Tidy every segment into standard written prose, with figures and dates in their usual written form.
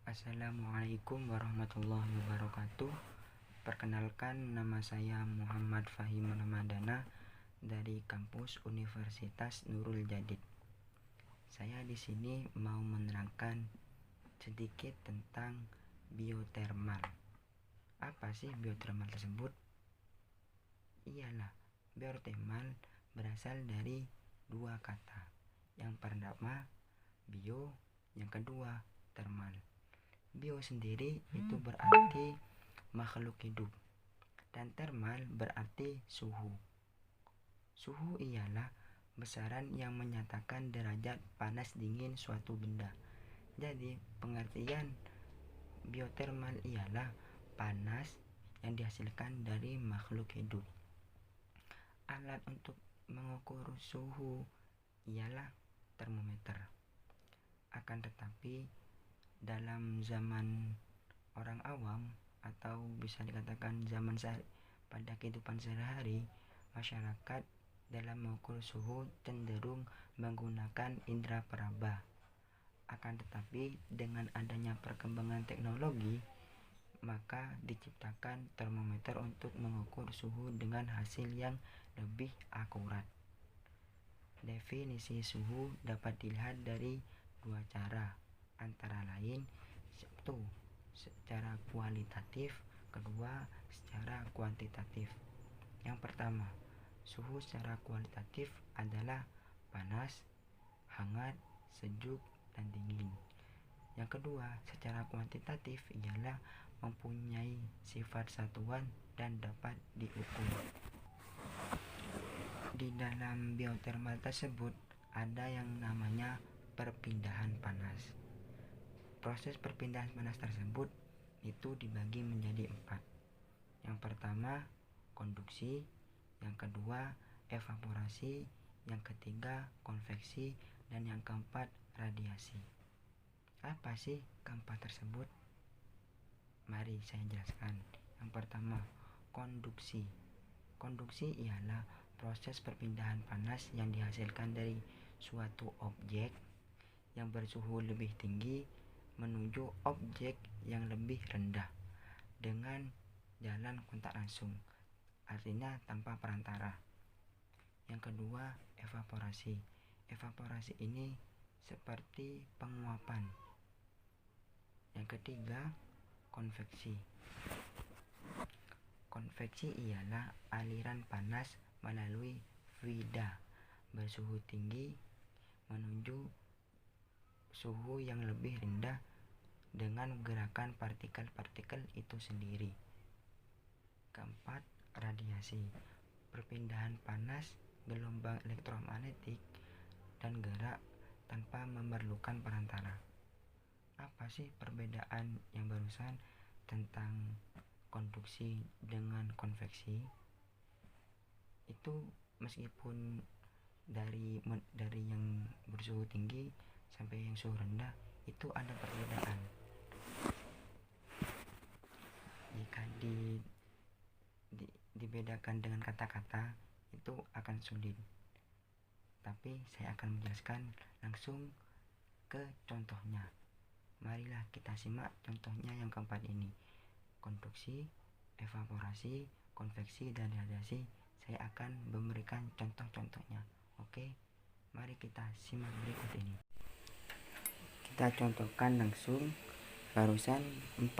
Assalamualaikum warahmatullahi wabarakatuh. Perkenalkan, nama saya Muhammad Fahim Ramadana dari kampus Universitas Nurul Jadid. Saya di sini mau menerangkan sedikit tentang biotermal. Apa sih biotermal tersebut? Iyalah, biotermal berasal dari dua kata. Yang pertama bio, yang kedua termal. Bio sendiri itu berarti makhluk hidup, dan termal berarti suhu. Suhu ialah besaran yang menyatakan derajat panas dingin suatu benda. Jadi pengertian biotermal ialah panas yang dihasilkan dari makhluk hidup. Alat untuk mengukur suhu ialah termometer. Akan tetapi dalam zaman orang awam atau bisa dikatakan zaman pada kehidupan sehari-hari, masyarakat dalam mengukur suhu cenderung menggunakan indera peraba. Akan tetapi dengan adanya perkembangan teknologi, maka diciptakan termometer untuk mengukur suhu dengan hasil yang lebih akurat. Definisi suhu dapat dilihat dari dua cara, antara lain satu secara kualitatif, kedua secara kuantitatif. Yang pertama, suhu secara kualitatif adalah panas, hangat, sejuk, dan dingin. Yang kedua, secara kuantitatif ialah mempunyai sifat satuan dan dapat diukur. Di dalam biotermal tersebut ada yang namanya perpindahan panas. Proses perpindahan panas tersebut itu dibagi menjadi 4. Yang pertama konduksi, yang kedua evaporasi, yang ketiga konveksi, dan yang keempat radiasi. Apa sih keempat tersebut? Mari saya jelaskan. Yang pertama, konduksi. Konduksi ialah proses perpindahan panas yang dihasilkan dari suatu objek yang bersuhu lebih tinggi menuju objek yang lebih rendah dengan jalan kontak langsung, artinya tanpa perantara. Yang kedua, evaporasi. Evaporasi ini seperti penguapan. Yang ketiga, konveksi. Konveksi ialah aliran panas melalui fluida bersuhu tinggi menuju suhu yang lebih rendah dengan gerakan partikel-partikel itu sendiri. Keempat, radiasi. Perpindahan panas, gelombang elektromagnetik, dan gerak tanpa memerlukan perantara. Apa sih perbedaan yang barusan tentang konduksi dengan konveksi? Itu meskipun dari yang bersuhu tinggi sampai yang suhu rendah itu ada perbedaan. Jika dibedakan dengan kata-kata itu akan sulit. Tapi saya akan menjelaskan langsung ke contohnya. Marilah kita simak contohnya yang keempat ini. Konduksi, evaporasi, konveksi, dan radiasi. Saya akan memberikan contoh-contohnya. Oke, mari kita simak berikut ini. Kita contohkan langsung barusan 4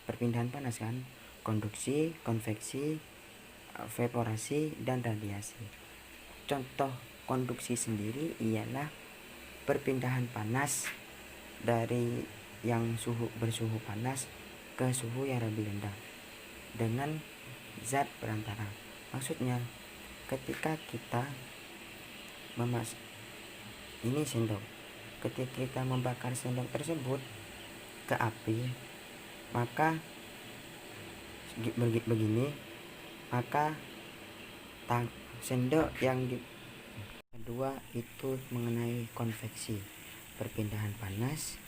perpindahan panas kan, konduksi, konveksi, evaporasi, dan radiasi. Contoh konduksi sendiri ialah perpindahan panas dari yang bersuhu panas ke suhu yang lebih rendah dengan zat perantara. Maksudnya ketika kita ini sendok, ketika kita membakar sendok tersebut ke api, maka begini, maka sendok yang kedua itu mengenai konveksi, perpindahan panas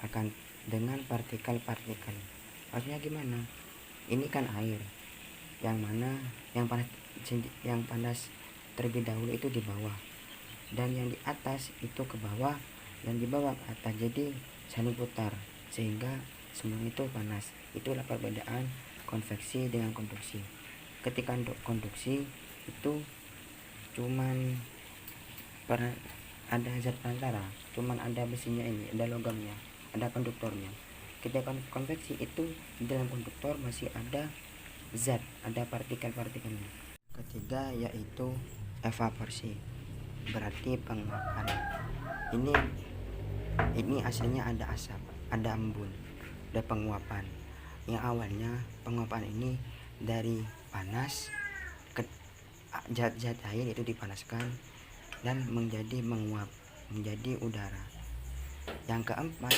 akan dengan partikel-partikel. Maksudnya gimana? Ini kan air, yang mana yang panas terlebih dahulu itu di bawah, dan yang di atas itu ke bawah, dan di bawah ke atas. Jadi saling putar sehingga semuanya itu panas. Itulah perbedaan konveksi dengan konduksi. Ketika konduksi itu cuman ada zat perantara, cuman ada besinya ini, ada logamnya, ada konduktornya. Ketika konveksi itu di dalam konduktor masih ada zat, ada partikel-partikelnya. Ketiga yaitu evaporasi, berarti penguapan. Ini aslinya ada asap, ada embun, ada penguapan. Yang awalnya penguapan ini dari panas, zat-zat air itu dipanaskan dan menjadi menguap menjadi udara. Yang keempat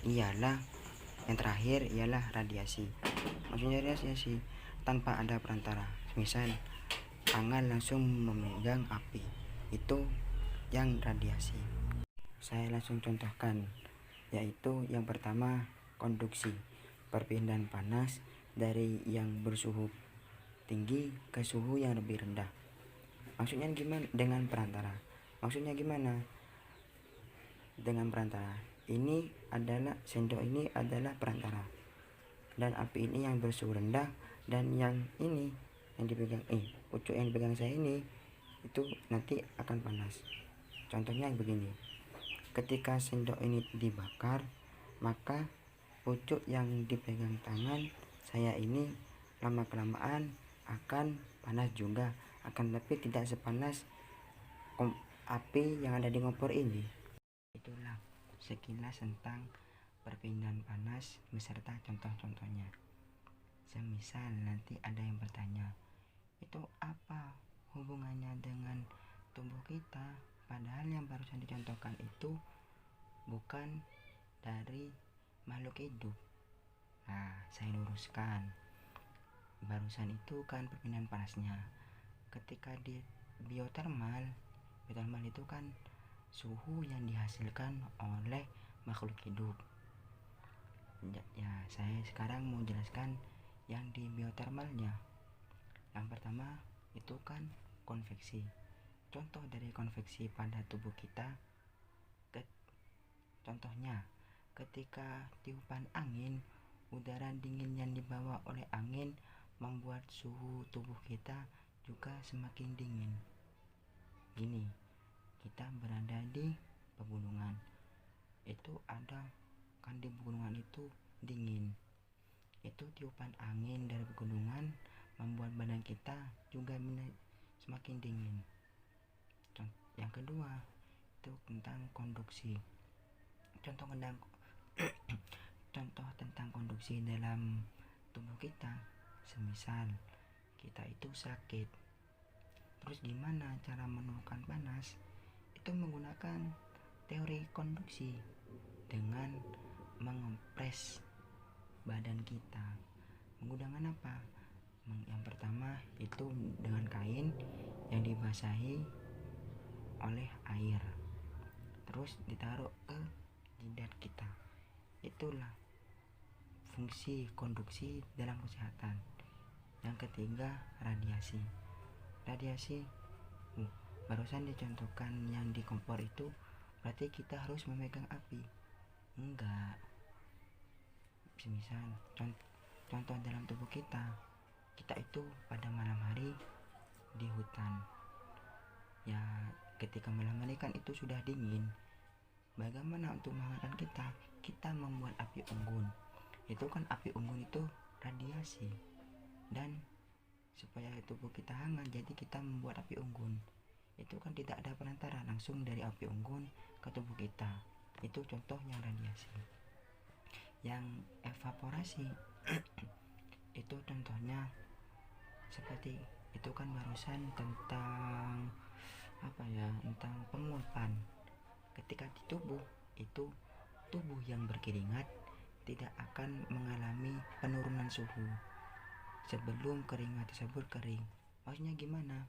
yang terakhir ialah radiasi. Maksudnya radiasi tanpa ada perantara. Misal tangan langsung memegang api, itu yang radiasi. Saya langsung contohkan, yaitu yang pertama konduksi, perpindahan panas dari yang bersuhu tinggi ke suhu yang lebih rendah. Maksudnya gimana? Dengan perantara. Maksudnya gimana? Dengan perantara. Sendok ini adalah perantara. Dan api ini yang bersuhu rendah, dan yang ini yang dipegang pucuk yang dipegang saya ini itu nanti akan panas. Contohnya begini. Ketika sendok ini dibakar, maka pucuk yang dipegang tangan saya ini lama kelamaan akan panas juga, akan tapi tidak sepanas api yang ada di kompor ini. Itulah sekilas tentang perpindahan panas beserta contoh-contohnya. Semisal nanti ada yang bertanya, itu apa hubungannya dengan tubuh kita? Padahal yang barusan dicontohkan itu bukan dari makhluk hidup. Nah, saya luruskan. Barusan itu kan perpindahan panasnya. Ketika di biotermal itu kan suhu yang dihasilkan oleh makhluk hidup. Ya, saya sekarang mau jelaskan yang di biotermalnya. Yang pertama itu kan konveksi. Contoh dari konveksi pada tubuh kita, contohnya ketika tiupan angin, udara dingin yang dibawa oleh angin membuat suhu tubuh kita juga semakin dingin. Gini, kita berada di pegunungan, itu ada kan di pegunungan itu dingin. Itu tiupan angin dari pegunungan membuat badan kita juga semakin dingin. Yang kedua itu tentang konduksi. Contoh tentang konduksi dalam tubuh kita, semisal kita itu sakit, terus gimana cara menurunkan panas? Itu menggunakan teori konduksi dengan mengempres badan kita. Menggunakan apa? Yang pertama itu dengan kain yang dibasahi oleh air, terus ditaruh ke jidat kita. Itulah fungsi konduksi dalam kesehatan. Yang ketiga radiasi. Barusan dicontohkan yang di kompor itu berarti kita harus memegang api? Enggak. Misal contoh dalam tubuh kita itu pada malam hari di hutan. Ya, ketika malam hari kan itu sudah dingin. Bagaimana untuk menghangatkan kita? Kita membuat api unggun. Itu kan api unggun itu radiasi. Dan supaya tubuh kita hangat, jadi kita membuat api unggun. Itu kan tidak ada perantara, langsung dari api unggun ke tubuh kita. Itu contoh yang radiasi. Yang evaporasi itu contohnya seperti itu kan barusan tentang tentang penguapan. Ketika di tubuh itu, tubuh yang berkeringat tidak akan mengalami penurunan suhu sebelum keringat tersebut kering. Maksudnya gimana?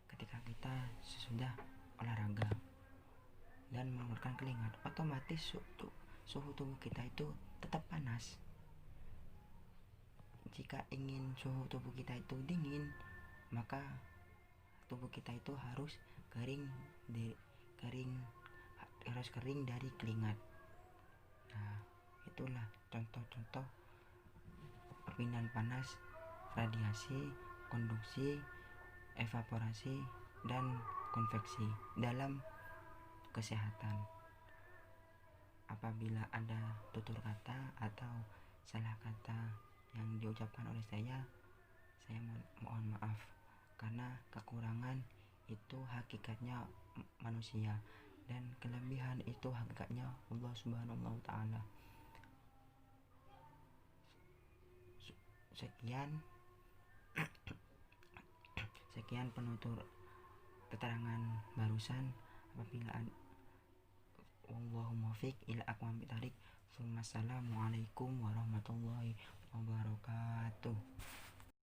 Ketika kita sudah olahraga dan mengeluarkan keringat, otomatis suhu tubuh kita itu tetap panas. Jika ingin suhu tubuh kita itu dingin, maka tubuh kita itu harus harus napas kering dari keringat. Nah, itulah contoh-contoh perpindahan panas, radiasi, konduksi, evaporasi, dan konveksi dalam kesehatan. Apabila ada tutur kata atau salah kata yang diucapkan oleh saya mohon maaf, karena kekurangan itu hakikatnya manusia dan kelebihan itu hakikatnya Allah Subhanahu wa taala. Sekian penutur keterangan barusan. Apabila Allahumma fiq ila aqwam bitarik. Assalamualaikum warahmatullahi wabarakatuh.